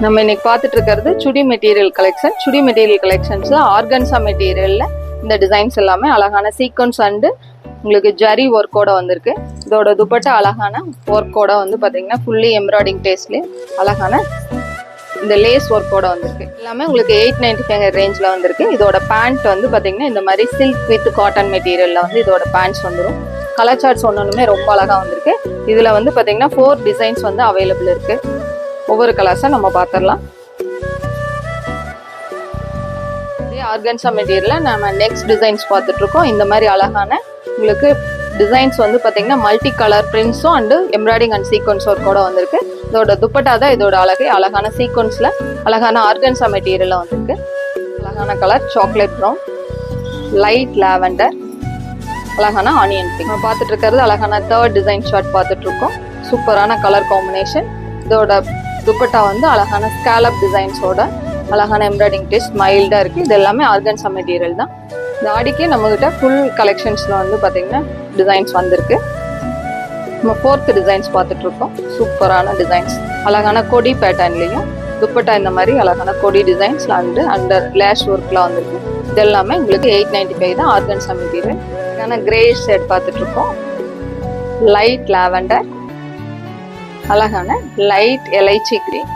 நம்ம இன்னைக்கு பார்த்துட்டு இருக்கிறது சுடி மெட்டீரியல் கலெக்ஷன். சுடி மெட்டீரியல் கலெக்ஷன்ஸ்ல ஆர்கன்சா மெட்டீரியல்ல இந்த டிசைன்ஸ் எல்லாமே அழகான சீக்வன்ஸ் அண்டு உங்களுக்கு ஜரி ஒர்க்கோட வந்திருக்கு. இதோட துப்பட்டா அழகான ஒர்க்கோட வந்து பார்த்தீங்கன்னா ஃபுல்லி எம்ப்ராய்டிங் டேஸ்ட்லேயே அழகான இந்த லேஸ் ஒர்க்கோட வந்திருக்கு. எல்லாமே உங்களுக்கு 895 ரேஞ்சில் வந்திருக்கு. இதோட பேண்ட் வந்து பார்த்தீங்கன்னா இந்த மாதிரி சில்க் வித் காட்டன் மெட்டீரியலில் வந்து இதோட பேண்ட்ஸ் வந்துடும். கலர் சார்ட்ஸ் ஒன்றுமே ரொம்ப அழகாக வந்திருக்கு. இதில் வந்து பார்த்தீங்கன்னா 4 டிசைன்ஸ் வந்து அவைலபிள் இருக்குது. ஒவ்வொரு கலர்ஸை நம்ம பார்த்துடலாம். இதே ஆர்கன்சா மெட்டீரியலில் நம்ம நெக்ஸ்ட் டிசைன்ஸ் பார்த்துட்ருக்கோம். இந்த மாதிரி அழகான உங்களுக்கு டிசைன்ஸ் வந்து பார்த்தீங்கன்னா மல்டி கலர் பிரிண்ட்ஸும் அண்டு எம்ப்ராய்டிங் அண்ட் சீக்வன்ஸ் ஒர்க்கோட வந்திருக்கு. இதோட துப்பட்டா தான் இதோட அழகான சீக்வன்ஸில் அழகான ஆர்கன்சா மெட்டீரியலில் வந்திருக்கு. அழகான colour chocolate brown, light lavender, அழகான ஆனியன் பிங்க். நம்ம பார்த்துட்டு இருக்கிறது அழகான 3rd டிசைன் ஷார்ட் பார்த்துட்ருக்கோம். சூப்பரான கலர் காம்பினேஷன். இதோட துப்பட்டா வந்து அழகான ஸ்கேலப் டிசைன்ஸோட அழகான எம்ப்ராய்டிங் டேஸ்ட் மைல்டாக இருக்குது. இது எல்லாமே ஆர்கன்சா மெட்டீரியல் தான். இந்த ஆடிக்கே நம்மகிட்ட ஃபுல் கலெக்ஷன்ஸில் வந்து பார்த்தீங்கன்னா டிசைன்ஸ் வந்திருக்கு. நம்ம 4th டிசைன்ஸ் பார்த்துட்ருக்கோம். சூப்பரான டிசைன்ஸ் அழகான கொடி பேட்டர்ன்லேயும் துப்பட்டா இந்த மாதிரி அழகான கொடி டிசைன்ஸ் அண்டர் லேஷ் ஒர்க்லாம் வந்திருக்கு. இது எல்லாமே உங்களுக்கு 895 தான் ஆர்கன்சா மெட்டீரியல். அழகான கிரே ஷேட் பார்த்துட்ருக்கோம். லைட் லாவெண்டர், அழகான லைட் எலைச்சி கிரீன்,